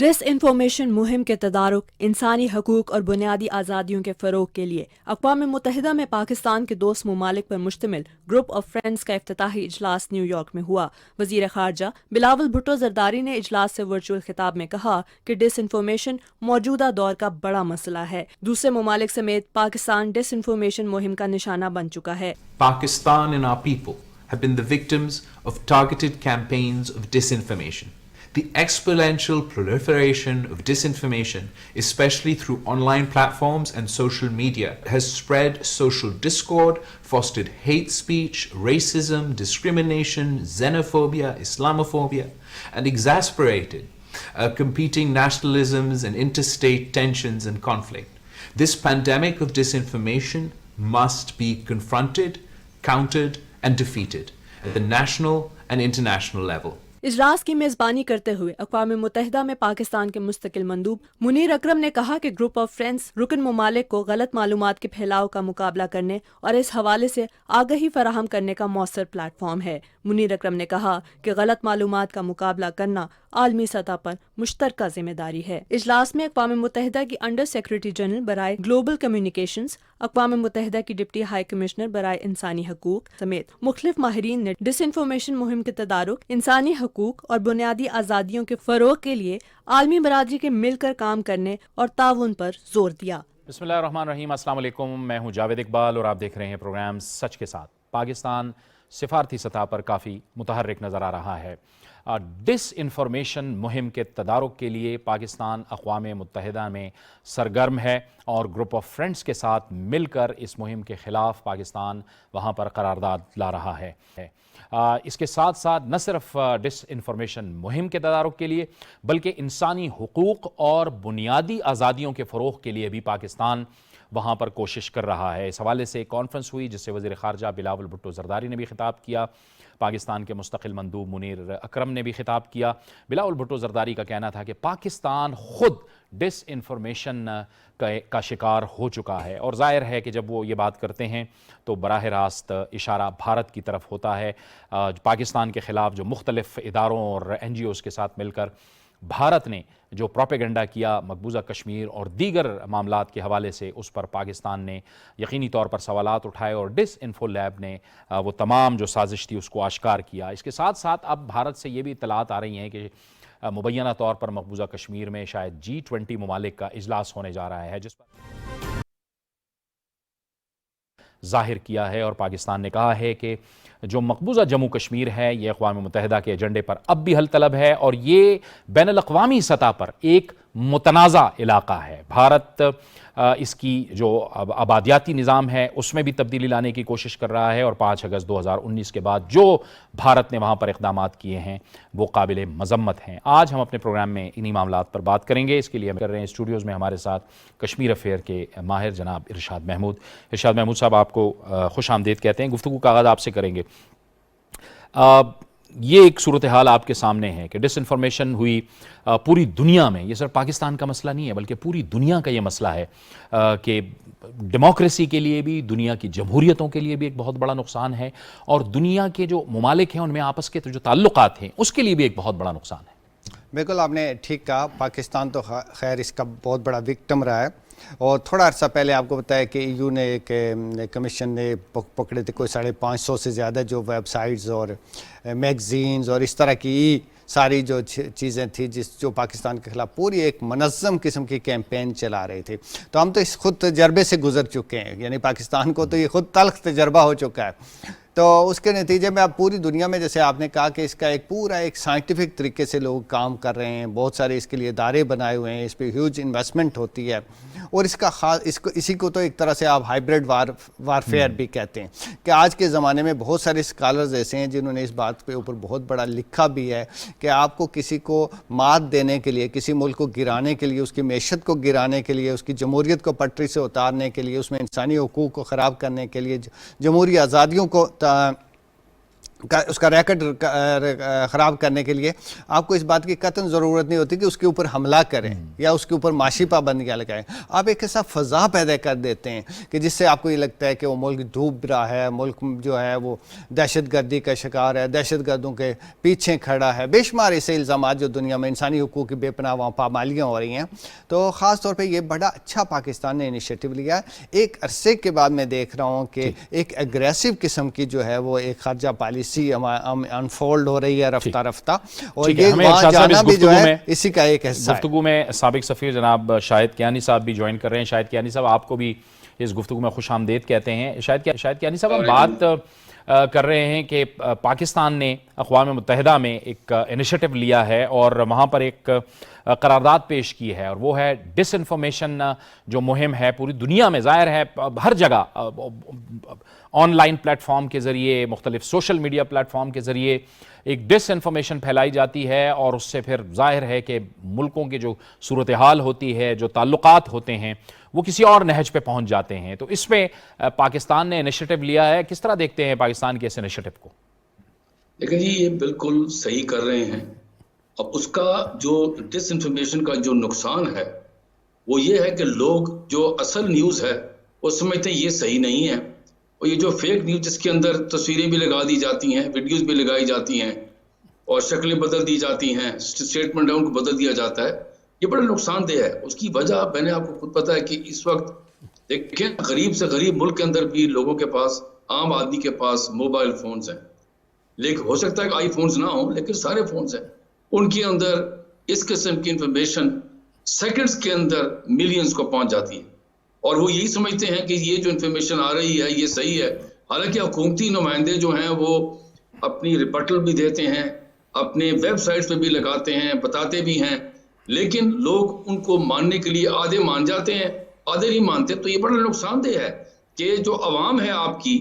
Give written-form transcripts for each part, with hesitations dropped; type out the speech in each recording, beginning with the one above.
ڈس information مہم کے تدارک، انسانی حقوق اور بنیادی آزادیوں کے فروغ کے لیے اقوام متحدہ میں پاکستان کے دوست ممالک پر مشتمل گروپ آف فرینڈز کا افتتاحی اجلاس نیو یارک میں ہوا۔ وزیر خارجہ بلاول بھٹو زرداری نے اجلاس سے ورچوئل خطاب میں کہا کہ ڈس انفارمیشن موجودہ دور کا بڑا مسئلہ ہے۔ دوسرے ممالک سمیت پاکستان ڈس انفارمیشن مہم کا نشانہ بن چکا ہے۔ Pakistan and our people have been the victims of targeted campaigns of disinformation. The exponential proliferation of disinformation, especially through online platforms and social media, has spread social discord, fostered hate speech, racism, discrimination, xenophobia, Islamophobia, and exasperated competing nationalisms and interstate tensions and conflict. This pandemic of disinformation must be confronted, countered, and defeated at the national and international level. اجلاس کی میزبانی کرتے ہوئے اقوام متحدہ میں پاکستان کے مستقل مندوب منیر اکرم نے کہا کہ گروپ آف فرینڈز رکن ممالک کو غلط معلومات کے پھیلاؤ کا مقابلہ کرنے اور اس حوالے سے آگہی فراہم کرنے کا مؤثر پلیٹ فارم ہے۔ منیر اکرم نے کہا کہ غلط معلومات کا مقابلہ کرنا عالمی سطح پر مشترکہ ذمہ داری ہے۔ اجلاس میں اقوام متحدہ کی انڈر سیکرٹری جنرل برائے گلوبل کمیونیکیشنز، اقوام متحدہ کی ڈپٹی ہائی کمشنر برائے انسانی حقوق سمیت مختلف ماہرین نے ڈس انفارمیشن مہم کے تدارک، انسانی حقوق اور بنیادی آزادیوں کے فروغ کے لیے عالمی برادری کے مل کر کام کرنے اور تعاون پر زور دیا۔ بسم اللہ الرحمن الرحیم۔ السلام علیکم، میں ہوں جاوید اقبال اور آپ دیکھ رہے ہیں پروگرام سچ کے ساتھ۔ پاکستان سفارتی سطح پر کافی متحرک نظر آ رہا ہے۔ ڈس انفارمیشن مہم کے تدارک کے لیے پاکستان اقوام متحدہ میں سرگرم ہے اور گروپ آف فرینڈز کے ساتھ مل کر اس مہم کے خلاف پاکستان وہاں پر قرارداد لا رہا ہے۔ اس کے ساتھ ساتھ نہ صرف ڈس انفارمیشن مہم کے تدارک کے لیے بلکہ انسانی حقوق اور بنیادی آزادیوں کے فروغ کے لیے بھی پاکستان وہاں پر کوشش کر رہا ہے۔ اس حوالے سے ایک کانفرنس ہوئی جس سے وزیر خارجہ بلاول بھٹو زرداری نے بھی خطاب کیا، پاکستان کے مستقل مندوب منیر اکرم نے بھی خطاب کیا۔ بلاول بھٹو زرداری کا کہنا تھا کہ پاکستان خود ڈس انفارمیشن کا شکار ہو چکا ہے، اور ظاہر ہے کہ جب وہ یہ بات کرتے ہیں تو براہ راست اشارہ بھارت کی طرف ہوتا ہے۔ پاکستان کے خلاف جو مختلف اداروں اور این جی اوز کے ساتھ مل کر بھارت نے جو پروپیگنڈا کیا مقبوضہ کشمیر اور دیگر معاملات کے حوالے سے، اس پر پاکستان نے یقینی طور پر سوالات اٹھائے اور ڈس انفو لیب نے وہ تمام جو سازش تھی اس کو آشکار کیا۔ اس کے ساتھ ساتھ اب بھارت سے یہ بھی اطلاعات آ رہی ہیں کہ مبینہ طور پر مقبوضہ کشمیر میں شاید G20 ممالک کا اجلاس ہونے جا رہا ہے، جس پر ظاہر کیا ہے، اور پاکستان نے کہا ہے کہ جو مقبوضہ جموں کشمیر ہے یہ اقوام متحدہ کے ایجنڈے پر اب بھی حل طلب ہے اور یہ بین الاقوامی سطح پر ایک متنازع علاقہ ہے۔ بھارت اس کی جو آبادیاتی نظام ہے اس میں بھی تبدیلی لانے کی کوشش کر رہا ہے، اور 5 اگست 2019 کے بعد جو بھارت نے وہاں پر اقدامات کیے ہیں وہ قابل مذمت ہیں۔ آج ہم اپنے پروگرام میں انہی معاملات پر بات کریں گے۔ اس کے لیے ہم کر رہے ہیں اسٹوڈیوز میں ہمارے ساتھ کشمیر افیئر کے ماہر جناب ارشاد محمود۔ ارشاد محمود صاحب، آپ کو خوش آمدید کہتے ہیں۔ گفتگو کا آغاز آپ سے کریں گے۔ یہ ایک صورتحال آپ کے سامنے ہے کہ ڈس انفارمیشن ہوئی پوری دنیا میں، یہ صرف پاکستان کا مسئلہ نہیں ہے بلکہ پوری دنیا کا یہ مسئلہ ہے کہ ڈیموکریسی کے لیے بھی، دنیا کی جمہوریتوں کے لیے بھی ایک بہت بڑا نقصان ہے، اور دنیا کے جو ممالک ہیں ان میں آپس کے جو تعلقات ہیں اس کے لیے بھی ایک بہت بڑا نقصان ہے۔ بالکل آپ نے ٹھیک کہا، پاکستان تو خیر اس کا بہت بڑا وکٹم رہا ہے، اور تھوڑا عرصہ پہلے آپ کو بتایا کہ EU نے ایک کمیشن نے پکڑے تھے کوئی 550 سے زیادہ جو ویب سائٹس اور میگزینز اور اس طرح کی ساری جو چیزیں تھیں جو پاکستان کے خلاف پوری ایک منظم قسم کی کیمپین چلا رہے تھے۔ تو ہم تو اس خود تجربے سے گزر چکے ہیں، یعنی پاکستان کو تو یہ خود تلخ تجربہ ہو چکا ہے۔ تو اس کے نتیجے میں اب پوری دنیا میں جیسے آپ نے کہا کہ اس کا ایک پورا ایک سائنٹیفک طریقے سے لوگ کام کر رہے ہیں، بہت سارے اس کے لیے ادارے بنائے ہوئے ہیں، اس پہ ہیوج انویسٹمنٹ ہوتی ہے، اور اس کا اسی کو تو ایک طرح سے آپ ہائیبریڈ وارفیئر بھی کہتے ہیں کہ آج کے زمانے میں بہت سارے اسکالرز ایسے ہیں جنہوں نے اس بات پہ اوپر بہت بڑا لکھا بھی ہے کہ آپ کو کسی کو مات دینے کے لیے، کسی ملک کو گرانے کے لیے، اس کی معیشت کو گرانے کے لیے، اس کی جمہوریت کو پٹری سے اتارنے کے لیے، اس میں انسانی حقوق کو خراب کرنے کے لیے، جمہوری آزادیوں کو اس کا ریکارڈ خراب کرنے کے لیے آپ کو اس بات کی قطعاً ضرورت نہیں ہوتی کہ اس کے اوپر حملہ کریں یا اس کے اوپر معاشی پابندیاں لگائیں. آپ ایک ایسا فضا پیدا کر دیتے ہیں کہ جس سے آپ کو یہ لگتا ہے کہ وہ ملک ڈوب رہا ہے, ملک جو ہے وہ دہشت گردی کا شکار ہے, دہشت گردوں کے پیچھے کھڑا ہے. بے شمار ایسے الزامات جو دنیا میں انسانی حقوق کی بے پناہ وہاں پامالیاں ہو رہی ہیں. تو خاص طور پہ یہ بڑا اچھا پاکستان نے انیشیٹو لیا ہے. ایک عرصے کے بعد میں دیکھ رہا ہوں کہ ایک ایگریسو قسم کی جو ہے وہ ایک خارجہ پالیسی انفولڈ ہو رہی ہے رفتہ رفتہ, اور یہ وہاں جانا بھی جو ہے اسی کا ایک حصہ ہے. گفتگو میں سابق سفیر جناب شاہد کیانی صاحب بھی جوائن کر رہے ہیں. شاہد کیانی صاحب, آپ کو بھی اس گفتگو میں خوش آمدید کہتے ہیں. شاہد کیانی صاحب, ہم بات کر رہے ہیں کہ پاکستان نے اقوام متحدہ میں ایک انیشیٹو لیا ہے اور وہاں پر ایک قرارداد پیش کی ہے, اور وہ ہے ڈس انفارمیشن جو مہم ہے پوری دنیا میں. ظاہر ہے ہر جگہ آن لائن پلیٹ فارم کے ذریعے, مختلف سوشل میڈیا پلیٹ فارم کے ذریعے ایک ڈس انفارمیشن پھیلائی جاتی ہے, اور اس سے پھر ظاہر ہے کہ ملکوں کی جو صورتحال ہوتی ہے, جو تعلقات ہوتے ہیں, وہ کسی اور نہج پہ پہنچ جاتے ہیں. تو اس میں پاکستان نے انیشیٹو لیا ہے. کس طرح دیکھتے ہیں پاکستان کے اس انیشیٹو کو؟ لیکن جی یہ بالکل صحیح کر رہے ہیں. اب اس کا جو ڈس انفارمیشن کا جو نقصان ہے وہ یہ ہے کہ لوگ جو اصل نیوز ہے وہ سمجھتے ہیں یہ صحیح نہیں ہے, اور یہ جو فیک نیوز جس کے اندر تصویریں بھی لگا دی جاتی ہیں, ویڈیوز بھی لگائی جاتی ہیں, اور شکلیں بدل دی جاتی ہیں, اسٹیٹمنٹ ہے ان کو بدل دیا جاتا ہے, یہ بڑا نقصان دہ ہے. اس کی وجہ میں نے آپ کو خود پتا ہے کہ اس وقت دیکھیں غریب سے غریب ملک کے اندر بھی لوگوں کے پاس, عام آدمی کے پاس موبائل فونز ہیں. لیکن ہو سکتا ہے کہ آئی فونز نہ ہوں, لیکن سارے فونز ہیں. ان کے اندر اس قسم کی انفارمیشن سیکنڈز کے اندر ملینز کو پہنچ جاتی ہے, اور وہ یہی سمجھتے ہیں کہ یہ جو انفارمیشن آ رہی ہے یہ صحیح ہے. حالانکہ حکومتی نمائندے جو ہیں وہ اپنی ریپٹل بھی دیتے ہیں, اپنے ویب سائٹس پہ بھی لگاتے ہیں, بتاتے بھی ہیں, لیکن لوگ ان کو ماننے کے لیے آدھے مان جاتے ہیں, آدھے نہیں مانتے. تو یہ بڑا نقصان دہ ہے کہ جو عوام ہے آپ کی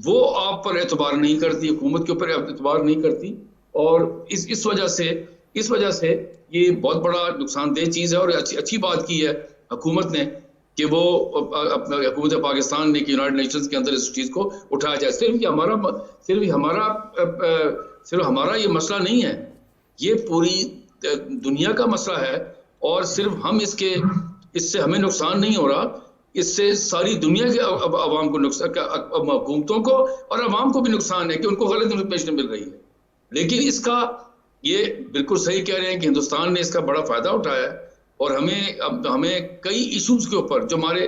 وہ آپ پر اعتبار نہیں کرتی, حکومت کے اوپر اعتبار نہیں کرتی, اور اس وجہ سے یہ بہت بڑا نقصان دہ چیز ہے. اور اچھی بات کی ہے حکومت نے کہ وہ حکومت پاکستان نے کہ یونائٹڈ نیشنز کے اندر اس چیز کو اٹھایا جائے. صرف ہمارا یہ مسئلہ نہیں ہے, یہ پوری دنیا کا مسئلہ ہے, اور صرف ہم اس سے ہمیں نقصان نہیں ہو رہا, اس سے ساری دنیا کے عوام کو نقصان, حکومتوں کو اور عوام کو بھی نقصان ہے کہ ان کو غلط انفارمیشن مل رہی ہے. لیکن اس کا یہ بالکل صحیح کہہ رہے ہیں کہ ہندوستان نے اس کا بڑا فائدہ اٹھایا ہے, اور ہمیں کئی ایشوز کے اوپر جو ہمارے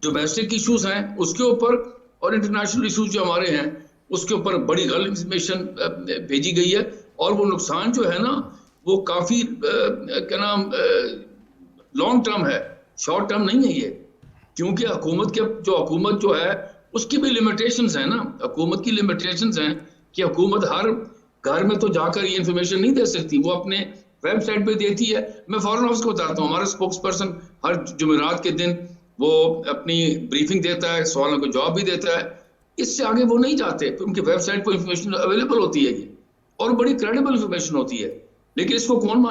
ڈومیسٹک ایشوز ہیں اس کے اوپر, اور انٹرنیشنل ایشوز جو ہمارے ہیں اس کے اوپر بڑی غلط انفارمیشن بھیجی گئی ہے. اور وہ نقصان جو ہے نا وہ کافی کیا نام لانگ ٹرم ہے, شارٹ ٹرم نہیں ہے یہ, کیونکہ حکومت جو ہے اس کی بھی لمیٹیشنز ہیں نا. حکومت کی لمیٹیشنز ہیں کہ حکومت ہر گھر میں تو جا کر یہ انفارمیشن نہیں دے سکتی, وہ اپنے ویب سائٹ پہ دیتی ہے. میں فارن آفس کو بتاتا ہوں, ہمارا اسپوکس پرسن ہر جمعرات کے دن وہ اپنی بریفنگ دیتا ہے, سوالوں کو جواب بھی دیتا ہے. اس سے آگے وہ نہیں جاتے, تو ان کی ویب سائٹ پہ انفارمیشن اویلیبل ہوتی ہے یہ, اور بڑی کریڈیبل انفارمیشن ہوتی ہے. لیکن اس کو کون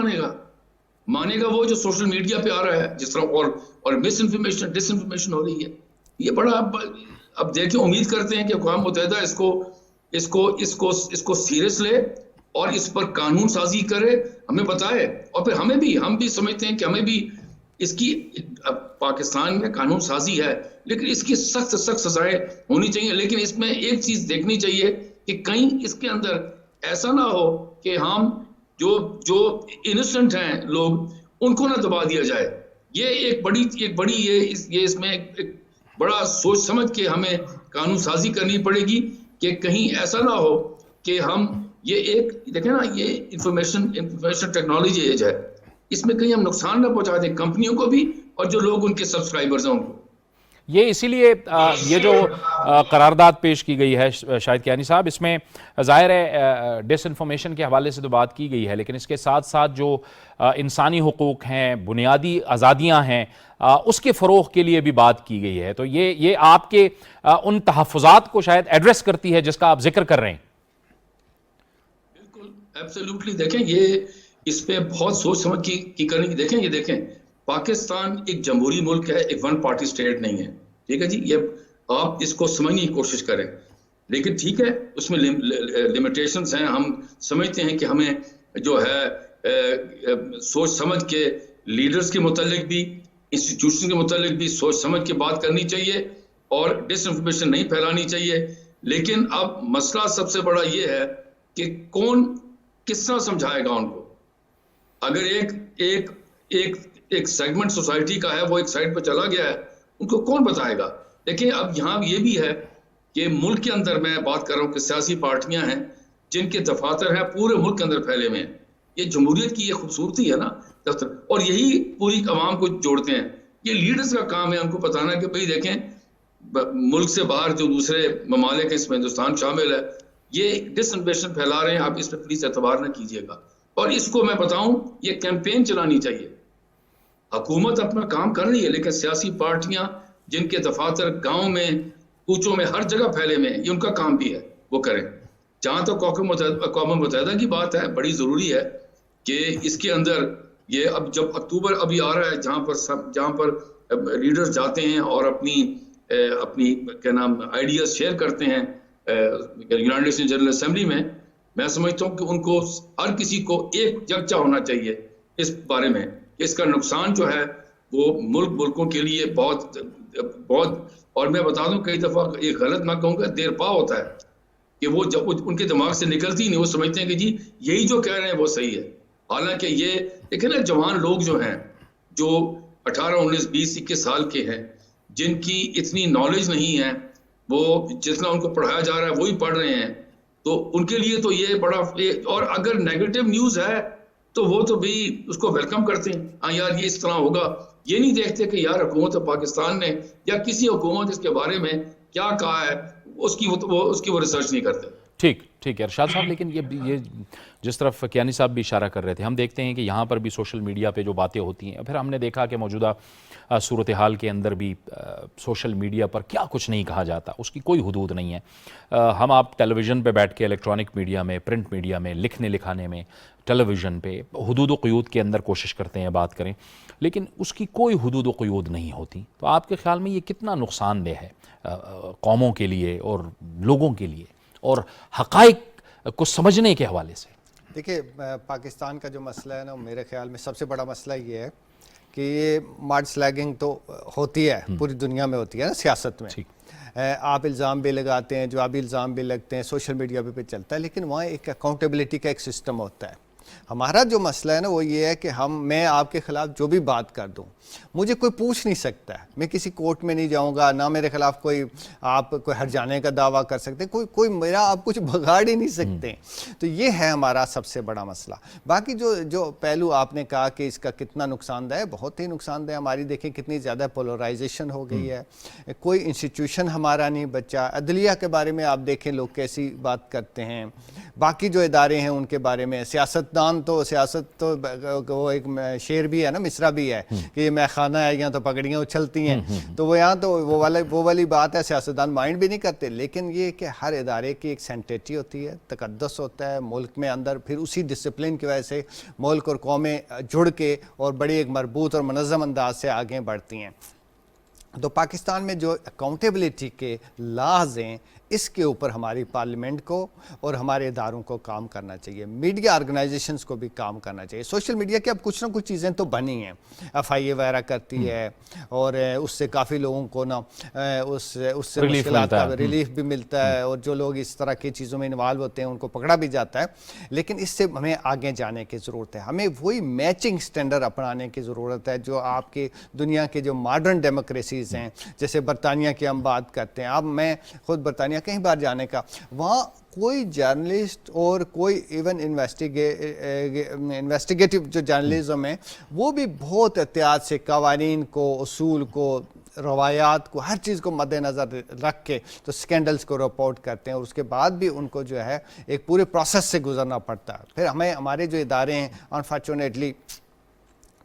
مانے گا وہ جو سوشل میڈیا پہ آ رہا ہے جس طرح, اور مس انفارمیشن, ڈس انفارمیشن ہو رہی ہے. یہ بڑا اب دیکھیں, امید کرتے ہیں کہ اقوام متحدہ اس کو سیریس لے اور اس پر قانون سازی کرے, ہمیں بتائے, اور پھر ہم بھی سمجھتے ہیں کہ ہمیں بھی اس کی, پاکستان میں قانون سازی ہے لیکن اس کی سخت سزائیں ہونی چاہیے. لیکن اس میں ایک چیز دیکھنی چاہیے کہ کہیں اس کے اندر ایسا نہ ہو کہ ہم جو انوسنٹ ہیں لوگ ان کو نہ دبا دیا جائے. یہ ایک بڑی یہ اس میں ایک بڑا سوچ سمجھ کے ہمیں قانون سازی کرنی پڑے گی کہ کہیں ایسا نہ ہو کہ ہم یہ دیکھیں نا, یہ انفارمیشن ٹیکنالوجی ایج ہے, اس میں کہیں ہم نقصان نہ پہنچا دیں کمپنیوں کو بھی اور جو لوگ ان کے سبسکرائبرز ہیں ان کو. یہ اسی لیے یہ جو قرارداد پیش کی گئی ہے شاہد کیانی صاحب, اس میں ظاہر ہے ڈس انفارمیشن کے حوالے سے تو بات کی گئی ہے, لیکن اس کے ساتھ ساتھ جو انسانی حقوق ہیں, بنیادی آزادیاں ہیں, اس کے فروغ کے لیے بھی بات کی گئی ہے. تو یہ آپ کے ان تحفظات کو شاید ایڈریس کرتی ہے جس کا آپ ذکر کر رہے ہیں. بالکل ایبسلیوٹلی. دیکھیں یہ اس پہ بہت سوچ سمجھ کی کرنے کی. یہ دیکھیں پاکستان ایک جمہوری ملک ہے, ایک ون پارٹی سٹیٹ نہیں ہے, ٹھیک ہے جی. یہ آپ اس کو سمجھنے کی کوشش کریں. لیکن ٹھیک ہے اس میں لمیٹیشنز ہیں. ہم سمجھتے ہیں کہ ہمیں جو ہے سوچ سمجھ کے لیڈرز کے متعلق بھی, انسٹیٹیوشن کے متعلق بھی سوچ سمجھ کے بات کرنی چاہیے اور ڈس انفارمیشن نہیں پھیلانی چاہیے. لیکن اب مسئلہ سب سے بڑا یہ ہے کہ کون کس طرح سمجھائے گا ان کو. اگر ایک سیگمنٹ سوسائٹی کا ہے وہ ایک سائڈ پہ چلا گیا ہے, ان کو کون بتائے گا. دیکھیں اب یہاں یہ بھی ہے کہ ملک کے اندر میں بات کر رہا ہوں کہ سیاسی پارٹیاں ہیں جن کے دفاتر ہیں پورے ملک کے اندر پھیلے ہوئے ہیں. یہ جمہوریت کی یہ خوبصورتی ہے نا دفتر, اور یہی پوری عوام کو جوڑتے ہیں. یہ لیڈرز کا کام ہے ان کو بتانا کہ بھئی دیکھیں ملک سے باہر جو دوسرے ممالک ہیں اس میں ہندوستان شامل ہے, یہ ڈس انفارمیشن پھیلا رہے ہیں, آپ اس پہ پلیز اعتبار نہ کیجیے گا. اور اس کو میں بتاؤں یہ کیمپین چلانی چاہیے. حکومت اپنا کام کر رہی ہے لیکن سیاسی پارٹیاں جن کے دفاتر گاؤں میں کوچوں میں ہر جگہ پھیلے میں, یہ ان کا کام بھی ہے وہ کریں. جہاں تک اقوام متحدہ کی بات ہے, بڑی ضروری ہے کہ اس کے اندر یہ اب جب اکتوبر ابھی آ رہا ہے جہاں پر لیڈرز جاتے ہیں اور اپنی کیا نام آئیڈیاز شیئر کرتے ہیں یونائیٹڈ نیشن جنرل اسمبلی میں سمجھتا ہوں کہ ان کو ہر کسی کو ایک یکجا ہونا چاہیے اس بارے میں. اس کا نقصان جو ہے وہ ملکوں کے لیے بہت, اور میں بتا دوں کئی دفعہ ایک غلط میں کہوں گا دیر پا ہوتا ہے کہ وہ جب ان کے دماغ سے نکلتی نہیں, وہ سمجھتے ہیں کہ جی یہی جو کہہ رہے ہیں وہ صحیح ہے. حالانکہ یہ دیکھیں نا جوان لوگ جو ہیں جو 18, 19, 20, 21 سال کے ہیں جن کی اتنی نالج نہیں ہے, وہ جتنا ان کو پڑھایا جا رہا ہے وہی پڑھ رہے ہیں, تو ان کے لیے تو یہ بڑا. اور اگر نیگیٹو نیوز ہے تو وہ تو بھی اس کو ویلکم کرتے ہیں, ہاں یار یہ اس طرح ہوگا. یہ نہیں دیکھتے کہ یار حکومت پاکستان نے یا کسی حکومت اس کے بارے میں کیا کہا ہے, اس کی وہ ریسرچ نہیں کرتے. ٹھیک ہے ارشاد صاحب, لیکن یہ جس طرف کیانی صاحب بھی اشارہ کر رہے تھے, ہم دیکھتے ہیں کہ یہاں پر بھی سوشل میڈیا پہ جو باتیں ہوتی ہیں, پھر ہم نے دیکھا کہ موجودہ صورتحال کے اندر بھی سوشل میڈیا پر کیا کچھ نہیں کہا جاتا, اس کی کوئی حدود نہیں ہے. ہم آپ ٹیلی ویژن پہ بیٹھ کے الیکٹرانک میڈیا میں, پرنٹ میڈیا میں, لکھنے لکھانے میں, ٹیلی ویژن پہ حدود و قیود کے اندر کوشش کرتے ہیں بات کریں, لیکن اس کی کوئی حدود و قیود نہیں ہوتی. تو آپ کے خیال میں یہ کتنا نقصان دہ ہے قوموں کے لیے اور لوگوں کے لیے اور حقائق کو سمجھنے کے حوالے سے؟ دیکھیے پاکستان کا جو مسئلہ ہے نا, میرے خیال میں سب سے بڑا مسئلہ یہ ہے کہ یہ مارڈ سلیگنگ تو ہوتی ہے, پوری دنیا میں ہوتی ہے نا سیاست میں. آپ الزام بھی لگاتے ہیں, جوابی الزام بھی لگتے ہیں, سوشل میڈیا پہ چلتا ہے, لیکن وہاں ایک اکاؤنٹیبلٹی کا ایک سسٹم ہوتا ہے. ہمارا جو مسئلہ ہے نا وہ یہ ہے کہ میں آپ کے خلاف جو بھی بات کر دوں مجھے کوئی پوچھ نہیں سکتا ہے, میں کسی کورٹ میں نہیں جاؤں گا, نہ میرے خلاف آپ کوئی ہٹ جانے کا دعویٰ کر سکتے, کوئی میرا آپ کچھ بگاڑ ہی نہیں سکتے. تو یہ ہے ہمارا سب سے بڑا مسئلہ. باقی جو پہلو آپ نے کہا کہ اس کا کتنا نقصان دہ ہے, بہت ہی نقصان دہ. ہماری دیکھیں کتنی زیادہ پولرائزیشن ہو گئی ہے, کوئی انسٹیٹیوشن ہمارا نہیں بچا. عدلیہ کے بارے میں آپ دیکھیں لوگ کیسی بات کرتے ہیں, باقی جو ادارے ہیں ان کے بارے میں. سیاست تو وہ ایک شعر بھی ہے نا, مصرع بھی ہے کہ یہ خانہ ہے, یہاں تو پگڑیاں اچھلتی ہیں. تو وہ یہاں تو وہ والی بات ہے, سیاستدان مائنڈ بھی نہیں کرتے. لیکن یہ کہ ہر ادارے کی ایک سینٹیٹی ہوتی ہے, تقدس ہوتا ہے ملک میں اندر, پھر اسی ڈسپلن کی وجہ سے ملک اور قومیں جڑ کے اور بڑی ایک مربوط اور منظم انداز سے آگے بڑھتی ہیں. تو پاکستان میں جو اکاؤنٹیبلٹی کے لاز ہیں اس کے اوپر ہماری پارلیمنٹ کو اور ہمارے اداروں کو کام کرنا چاہیے, میڈیا آرگنائزیشنز کو بھی کام کرنا چاہیے. سوشل میڈیا کی اب کچھ نہ کچھ چیزیں تو بنی ہیں, FIA وغیرہ کرتی ہے اور اس سے کافی لوگوں کو نا اس سے مشکلات کا ریلیف بھی ملتا ہے, اور جو لوگ اس طرح کی چیزوں میں انوالو ہوتے ہیں ان کو پکڑا بھی جاتا ہے. لیکن اس سے ہمیں آگے جانے کی ضرورت ہے, ہمیں وہی میچنگ سٹینڈرڈ اپنانے کی ضرورت ہے جو آپ کے دنیا کے جو ماڈرن ڈیموکریسیز ہیں, جیسے برطانیہ کی ہم بات کرتے ہیں. اب میں خود برطانیہ کہیں بار جانے کا, وہاں کوئی جرنلسٹ اور کوئی ایون انویسٹیگیٹو جو جرنلزم ہے وہ بھی بہت احتیاط سے قوانین کو, اصول کو, روایات کو, ہر چیز کو مد نظر رکھ کے تو سکینڈلز کو رپورٹ کرتے ہیں, اور اس کے بعد بھی ان کو جو ہے ایک پورے پروسیس سے گزرنا پڑتا ہے. پھر ہمارے جو ادارے ہیں انفارچونیٹلی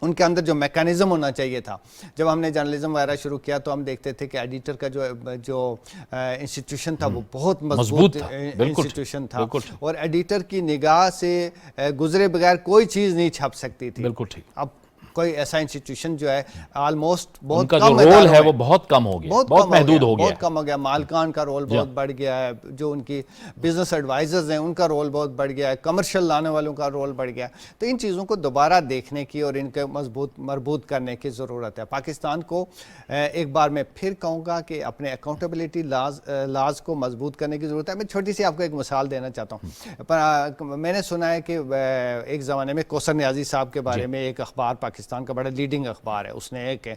ان کے اندر جو میکانزم ہونا چاہیے تھا. جب ہم نے جرنلزم وغیرہ شروع کیا تو ہم دیکھتے تھے کہ ایڈیٹر کا جو انسٹیٹیوشن تھا وہ بہت مضبوط انسٹیٹیوشن تھا, اور ایڈیٹر کی نگاہ سے گزرے بغیر کوئی چیز نہیں چھپ سکتی تھی. بالکل ٹھیک. اب کوئی ایسا انسٹیٹیوشن جو ہے آلموسٹ ان بہت کا جو کم رول ہے وہ بہت کم ہو گیا, بہت محدود ہو گیا, بہت کم ہو گیا. مالکان کا رول بہت بڑھ گیا ہے, جو ان کی بزنس ایڈوائزرز ہیں ان کا رول بہت بڑھ گیا ہے, کمرشل لانے والوں کا رول بڑھ گیا ہے. تو ان چیزوں کو دوبارہ دیکھنے کی اور ان کے مربوط کرنے کی ضرورت ہے. پاکستان کو ایک بار میں پھر کہوں گا کہ اپنے اکاؤنٹیبلٹی لاز کو مضبوط کرنے کی ضرورت ہے. میں چھوٹی سی آپ کو ایک مثال دینا چاہتا ہوں. میں نے سنا ہے کہ ایک زمانے میں کوثر نیازی صاحب کے بارے میں ایک اخبار, پاکستان کا بڑا لیڈنگ اخبار ہے, اس نے ایک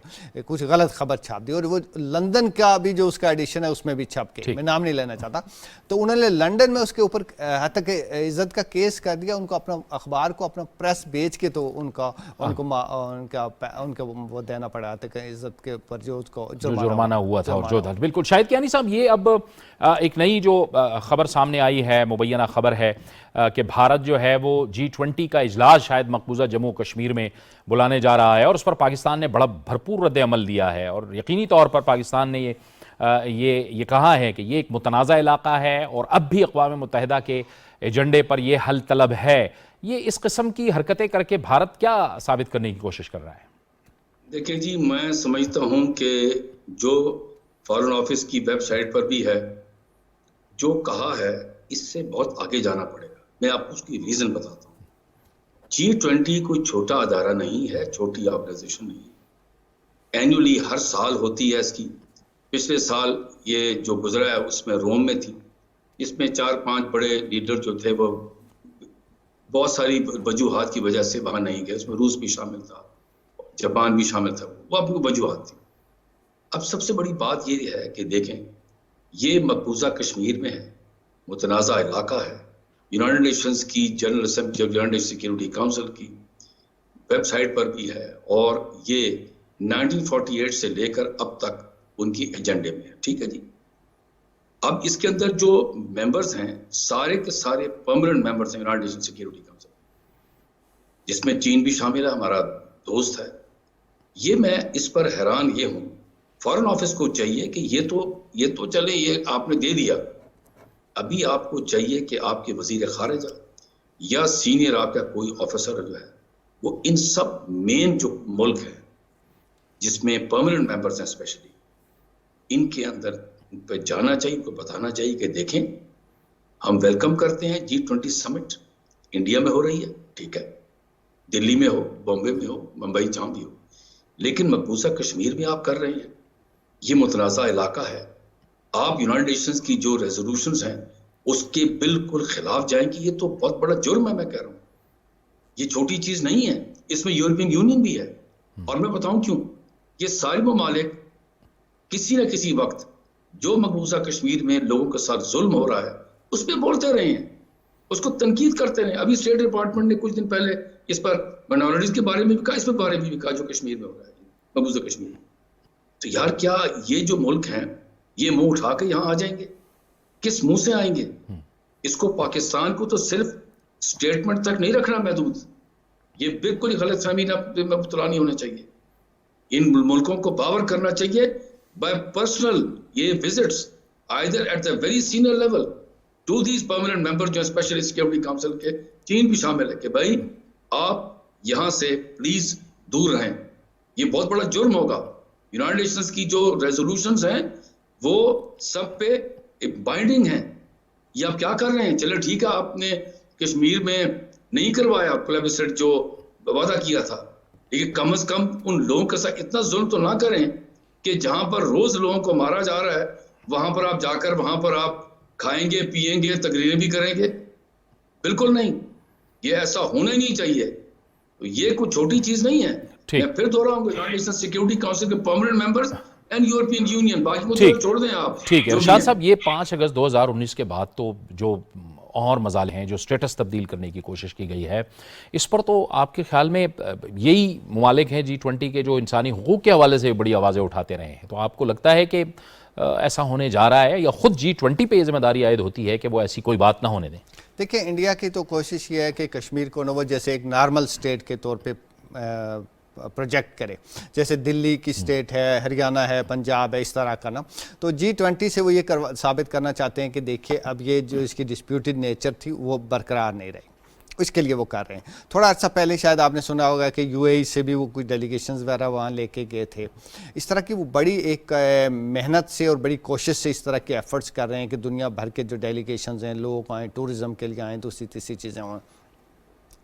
کچھ غلط خبر چھاپ دی اور وہ لندن کا بھی جو اس کا ایڈیشن ہے اس میں بھی چھپ کے, میں نام نہیں لینا چاہتا, تو انہوں نے لندن میں اس کے اوپر حتی کہ عزت کا کیس کر دیا. ان کو اپنا اخبار کو اپنا پریس بیچ کے تو ان کا وہ دینا پڑا تھا کہ عزت کے اوپر جو اس کو جرمانہ ہوا تھا. اور جو تھا بالکل. شاہد کیانی صاحب, یہ اب ایک نئی جو خبر سامنے آئی ہے, مبینہ خبر ہے کہ بھارت جو ہے وہ G20 کا اجلاس شاید مقبوضہ جموں کشمیر میں بلانے جا رہا ہے, اور اس پر پاکستان نے بڑا بھرپور رد عمل دیا ہے, اور یقینی طور پر پاکستان نے یہ کہا ہے کہ یہ ایک متنازع علاقہ ہے اور اب بھی اقوام متحدہ کے ایجنڈے پر یہ حل طلب ہے. یہ اس قسم کی حرکتیں کر کے بھارت کیا ثابت کرنے کی کوشش کر رہا ہے؟ دیکھیں جی, میں سمجھتا ہوں کہ جو فارن آفس کی ویب سائٹ پر بھی ہے, جو کہا ہے اس سے بہت آگے جانا پڑے گا. میں آپ کو اس کی ریزن بتاتا ہوں. G20 کوئی چھوٹا ادارہ نہیں ہے, چھوٹی آرگنائزیشن نہیں ہے. اینیولی ہر سال ہوتی ہے اس کی. پچھلے سال یہ جو گزرا ہے اس میں روم میں تھی. اس میں 4-5 بڑے لیڈر جو تھے وہ بہت ساری وجوہات کی وجہ سے وہاں نہیں گئے. اس میں روس بھی شامل تھا, جاپان بھی شامل تھا, وہ اپنی وجوہات تھی. اب سب سے بڑی بات یہ ہے کہ دیکھیں, یہ مقبوضہ کشمیر میں ہے, متنازع علاقہ ہے. یونائٹڈ نیشنز کی جنرل اسمبلی اور یونائٹڈ سیکیورٹی کونسل کی ویب سائٹ پر بھی ہے, اور یہ 1948 سے لے کر اب تک ان کی ایجنڈے میں ہے. ٹھیک ہے جی. اب اس کے اندر جو ممبرز ہیں سارے کے سارے پرماننٹ ممبرز ہیں یونائٹڈ نیشن سیکیورٹی کونسل, جس میں چین بھی شامل ہے, ہمارا دوست ہے. یہ میں اس پر حیران یہ ہوں, فارن آفس کو چاہیے کہ یہ تو چلے, یہ آپ نے دے دیا, ابھی آپ کو چاہیے کہ آپ کے وزیر خارجہ یا سینئر آپ کا کوئی آفیسر جو ہے وہ ان سب مین جو ملک ہیں جس میں پرماننٹ ممبرز ہیں اسپیشلی, ان کے اندر پہ جانا چاہیے, کو بتانا چاہیے کہ دیکھیں ہم ویلکم کرتے ہیں G20 سمٹ انڈیا میں ہو رہی ہے, ٹھیک ہے, دلی میں ہو, بامبے میں ہو, ممبئی جہاں بھی ہو, لیکن مقبوضہ کشمیر میں آپ کر رہے ہیں. یہ متنازع علاقہ ہے. آپ یونائٹڈ نیشنز کی جو ریزولوشنز ہیں اس کے بالکل خلاف جائیں گی. یہ تو بہت بڑا جرم ہے, میں کہہ رہا ہوں. یہ چھوٹی چیز نہیں ہے. اس میں یورپین یونین بھی ہے, اور میں بتاؤں کیوں. یہ سارے ممالک کسی نہ کسی وقت جو مقبوضہ کشمیر میں لوگوں کے ساتھ ظلم ہو رہا ہے اس پہ بولتے رہے ہیں, اس کو تنقید کرتے رہے. ابھی اسٹیٹ ڈپارٹمنٹ نے کچھ دن پہلے اس پر مائنورٹیز کے بارے میں بھی کہا, اس بارے میں بھی کہا جو کشمیر میں ہو رہا ہے, مقبوضہ کشمیر میں. تو یار کیا یہ جو ملک ہیں یہ منہ اٹھا کے یہاں آ جائیں گے؟ کس منہ سے آئیں گے؟ اس کو پاکستان کو تو صرف سٹیٹمنٹ تک نہیں رکھنا محدود, یہ بالکل ہی غلط فہمی میں مبتلا نہیں ہونا چاہیے. ان ملکوں کو پاور کرنا چاہیے بائی پرسنل یہ visits either at the very senior level to these permanent members جو اسپیشلی سیکیورٹی کونسل کے, چین بھی شامل ہے, کہ بھائی آپ یہاں سے پلیز دور رہیں. یہ بہت بڑا جرم ہوگا. یونائٹڈ نیشنز کی جو ریزولوشنز ہیں وہ سب پہ بائنڈنگ ہیں. یہ آپ کیا کر رہے ہیں؟ چلے ٹھیک ہے, آپ نے کشمیر میں نہیں کروایا پلیبسٹ جو وعدہ کیا تھا, لیکن کم از کم ان لوگوں کے ساتھ اتنا ظلم تو نہ کریں کہ جہاں پر روز لوگوں کو مارا جا رہا ہے وہاں پر آپ جا کر وہاں پر آپ کھائیں گے, پیئیں گے, تقریریں بھی کریں گے. بالکل نہیں, یہ ایسا ہونا ہی نہیں چاہیے. تو یہ کوئی چھوٹی چیز نہیں ہے. میں پھر دوہراؤں گا, یونائٹڈ نیشن سیکیورٹی کونسل کے permanent members and European union, باقی کو تو چھوڑ دیں آپ. ٹھیک ہے ارشاد صاحب, یہ 5 اگست 2019 کے بعد تو جو اور مظالم ہیں, جو سٹیٹس تبدیل کرنے کی کوشش کی گئی ہے, اس پر تو آپ کے خیال میں یہی ممالک ہیں G20 کے جو انسانی حقوق کے حوالے سے بڑی آوازیں اٹھاتے رہے ہیں. تو آپ کو لگتا ہے کہ ایسا ہونے جا رہا ہے, یا خود G20 پہ یہ ذمہ داری عائد ہوتی ہے کہ وہ ایسی کوئی بات نہ ہونے دیں؟ دیکھیں, انڈیا کی تو کوشش یہ ہے کہ کشمیر کو نہ وہ جیسے ایک نارمل سٹیٹ کے طور پہ پروجیکٹ کرے, جیسے دلی کی سٹیٹ ہے, ہریانہ ہے, پنجاب ہے, اس طرح کا نا. تو G20 سے وہ یہ ثابت کرنا چاہتے ہیں کہ دیکھیے اب یہ جو اس کی ڈسپیوٹڈ نیچر تھی وہ برقرار نہیں رہی. اس کے لیے وہ کر رہے ہیں. تھوڑا عرصہ پہلے شاید آپ نے سنا ہوگا کہ یو اے ای سے بھی وہ کچھ ڈیلیگیشنز وغیرہ وہاں لے کے گئے تھے. اس طرح کی وہ بڑی ایک محنت سے اور بڑی کوشش سے اس طرح کے ایفرٹس کر رہے ہیں کہ دنیا بھر کے جو ڈیلیگیشنز ہیں لوگ آئیں, ٹورزم کے لیے آئیں, دوسری تیسری چیزیں ہوں.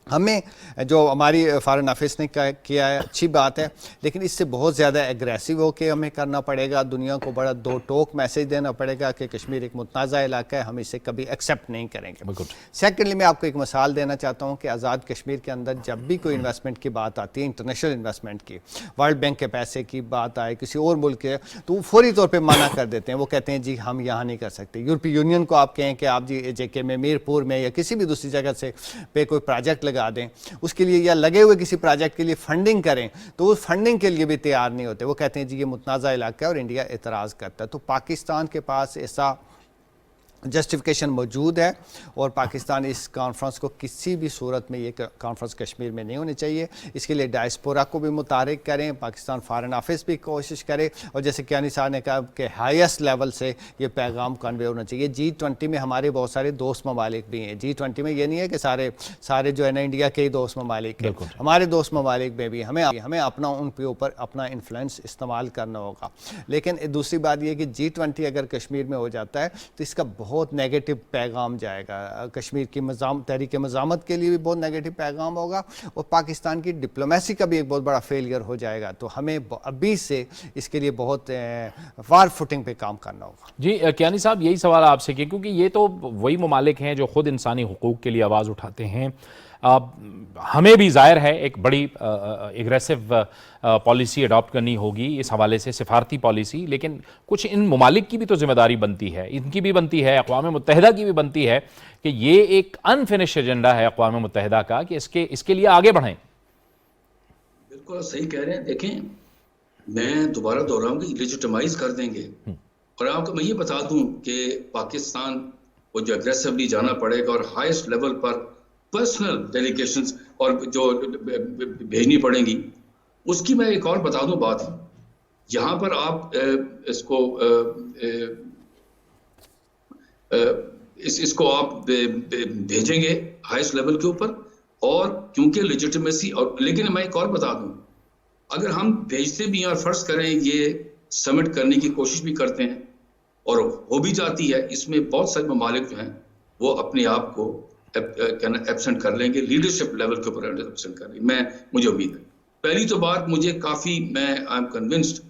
ہمیں جو ہماری فارن آفس نے کیا ہے اچھی بات ہے, لیکن اس سے بہت زیادہ ایگریسو ہو کے ہمیں کرنا پڑے گا. دنیا کو بڑا دو ٹوک میسیج دینا پڑے گا کہ کشمیر ایک متنازع علاقہ ہے, ہم اسے کبھی ایکسیپٹ نہیں کریں گے. سیکنڈلی میں آپ کو ایک مثال دینا چاہتا ہوں کہ آزاد کشمیر کے اندر جب بھی کوئی انویسٹمنٹ کی بات آتی ہے, انٹرنیشنل انویسٹمنٹ کی, ورلڈ بینک کے پیسے کی بات آئے, کسی اور ملک کے, تو وہ فوری طور پہ منع کر دیتے ہیں. وہ کہتے ہیں جی ہم یہاں نہیں کر سکتے. یورپی یونین کو آپ کہیں کہ آپ جی جے کے میں, میرپور میں یا کسی بھی دوسری جگہ سے پہ کوئی پروجیکٹ لگا دیں, اس کے لیے یا لگے ہوئے کسی پروجیکٹ کے لیے فنڈنگ کریں, تو وہ فنڈنگ کے لیے بھی تیار نہیں ہوتے. وہ کہتے ہیں جی یہ متنازع علاقہ ہے اور انڈیا اعتراض کرتا ہے. تو پاکستان کے پاس ایسا جسٹیفیکیشن موجود ہے, اور پاکستان اس کانفرنس کو کسی بھی صورت میں, یہ کانفرنس کشمیر میں نہیں ہونی چاہیے. اس کے لیے ڈائسپورا کو بھی متحرک کریں, پاکستان فارن آفس بھی کوشش کرے, اور جیسے کیانی صاحب نے کہا کہ ہائیسٹ لیول سے یہ پیغام کنوے ہونا چاہیے. G20 میں ہمارے بہت سارے دوست ممالک بھی ہیں. G20 میں یہ نہیں ہے کہ سارے جو ہے نا انڈیا کے ہی دوست ممالک ہیں, ہمارے دوست ممالک میں بھی ہمیں اپنا ان کے اوپر اپنا انفلوئنس استعمال کرنا ہوگا. لیکن دوسری بات یہ کہ G20 اگر کشمیر میں ہو جاتا ہے تو اس کا بہت نیگیٹو پیغام جائے گا. کشمیر کی تحریک مزاحمت کے لیے بھی بہت نیگیٹو پیغام ہوگا, اور پاکستان کی ڈپلومیسی کا بھی ایک بہت بڑا فیلئر ہو جائے گا. تو ہمیں ابھی سے اس کے لیے بہت وار فوٹنگ پہ کام کرنا ہوگا. جی کیانی صاحب, یہی سوال آپ سے کیونکہ یہ تو وہی ممالک ہیں جو خود انسانی حقوق کے لیے آواز اٹھاتے ہیں. ہمیں بھی ظاہر ہے ایک بڑی ایگریسو پالیسی اڈاپٹ کرنی ہوگی اس حوالے سے, سفارتی پالیسی, لیکن کچھ ان ممالک کی بھی تو ذمہ داری بنتی ہے, ان کی بھی بنتی ہے, اقوام متحدہ کی بھی بنتی ہے کہ یہ ایک انفنش ایجنڈا ہے اقوام متحدہ کا کہ اس کے لیے آگے بڑھیں. بالکل صحیح کہہ رہے ہیں. دیکھیں میں دوبارہ دوہراؤں گا, لیجیٹمائز کر دیں گے. اور آپ کو میں یہ بتا دوں کہ پاکستان کو جو اگریسولی جانا پڑے گا اور ہائیسٹ لیول پر پرسنل ڈیلیگیشنز اور جو بھیجنی پڑیں گی, اس کی میں ایک اور بتا دوں بات. یہاں پر آپ اس کو آپ بھیجیں گے ہائیسٹ لیول کے اوپر, اور کیونکہ لیجیٹمیسی, اور لیکن میں ایک اور بتا دوں, اگر ہم بھیجتے بھی ہیں اور فرض کریں یہ سمٹ کرنے کی کوشش بھی کرتے ہیں اور ہو بھی جاتی ہے, اس میں بہت سارے ممالک جو ہیں وہ اپنے آپ کو ایبسنٹ کر لیں گے, لیڈرشپ لیول کے اوپر ایبسنٹ کر لیں گے. مجھے امید ہے. پہلی تو بات مجھے کافی, میں آئی ایم کنونسڈ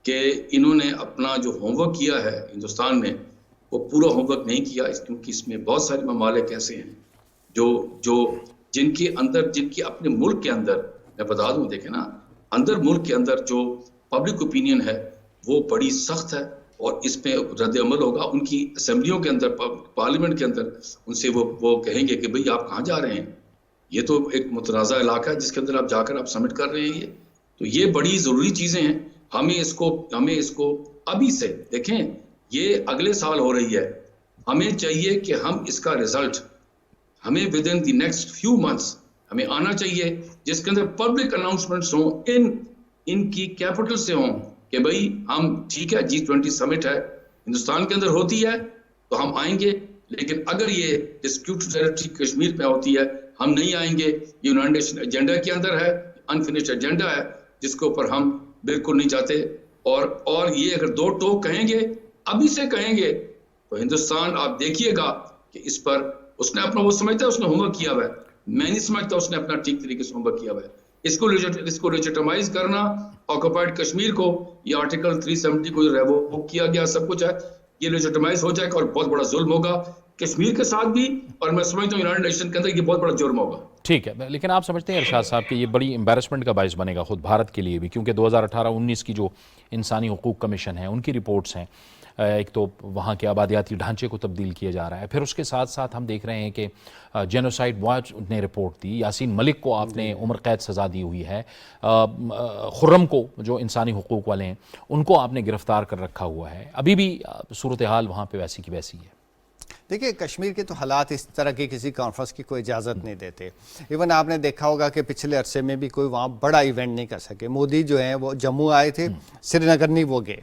کہ انہوں نے اپنا جو ہوم ورک کیا ہے ہندوستان میں, وہ پورا ہوم ورک نہیں کیا, کیونکہ اس میں بہت سارے ممالک ایسے ہیں جو جن کی اپنے ملک کے اندر, میں بتا دوں دیکھیں نا, اندر ملک کے اندر جو پبلک اوپینین ہے وہ بڑی سخت ہے, اور اس پہ رد عمل ہوگا ان کی اسمبلیوں کے اندر, پارلیمنٹ کے اندر. ان سے وہ کہیں گے کہ بھئی آپ کہاں جا رہے ہیں, یہ تو ایک متنازع علاقہ ہے جس کے اندر آپ جا کر آپ سمٹ کر رہے ہیں. یہ بڑی ضروری چیزیں ہیں. ہمیں اس کو ابھی سے دیکھیں, یہ اگلے سال ہو رہی ہے, ہمیں چاہیے کہ ہم اس کا رزلٹ ہمیں with in the next few months ہمیں آنا چاہیے, جس کے اندر پبلک اناؤنسمنٹس ہوں, ان کی کیپٹل سے ہوں کہ بھئی ہم ٹھیک ہے G20 سمٹ ہے ہندوستان کے اندر ہوتی ہے تو ہم آئیں گے, لیکن اگر یہ ڈسپیوٹ ٹیریٹری کشمیر پہ ہوتی ہے ہم نہیں آئیں گے. یہ یونائٹڈ نیشن ایجنڈا کے اندر ہے, انفنشڈ ایجنڈا ہے جس کے اوپر ہم بالکل نہیں چاہتے. اور یہ اگر دو ٹوک کہیں گے, ابھی سے کہیں گے, تو ہندوستان آپ دیکھیے گا کہ اس پر اس نے اپنا, وہ سمجھتا ہے اس نے ہوم ورک کیا ہوا ہے, میں نہیں سمجھتا اس نے اپنا ٹھیک طریقے سے ہوم ورک کیا ہوا ہے. اس کو لیجیٹمائز کرنا, آکوپائڈ کشمیر کو, یہ آرٹیکل 370 کو ریووک کیا گیا, سب کچھ ہے, یہ لیجیٹمائز ہو جائے گا اور بہت بڑا ظلم ہوگا کشمیر کے ساتھ بھی, اور میں سمجھتا ہوں یونائٹڈ نیشن کے اندر یہ بہت بڑا جرم ہوگا. ٹھیک ہے, لیکن آپ سمجھتے ہیں ارشاد صاحب کہ یہ بڑی امبیرسمنٹ کا باعث بنے گا خود بھارت کے لیے بھی, کیونکہ 2018-19 کی جو انسانی حقوق کمیشن ہے ان کی رپورٹس ہیں, ایک تو وہاں کے آبادیاتی ڈھانچے کو تبدیل کیا جا رہا ہے, پھر اس کے ساتھ ساتھ ہم دیکھ رہے ہیں کہ جینوسائیڈ واچ نے رپورٹ دی, یاسین ملک کو آپ نے عمر قید سزا دی ہوئی ہے, خرم کو جو انسانی حقوق والے ہیں ان کو آپ نے گرفتار کر رکھا ہوا ہے, ابھی بھی صورتحال وہاں پہ ویسی کی ویسی ہے. دیکھیے کشمیر کے تو حالات اس طرح کی کسی کانفرنس کی کوئی اجازت نہیں دیتے. ایون آپ نے دیکھا ہوگا کہ پچھلے عرصے میں بھی کوئی وہاں بڑا ایونٹ نہیں کر سکے. مودی جو ہیں وہ جموں آئے تھے, سری نگر نہیں وہ گئے.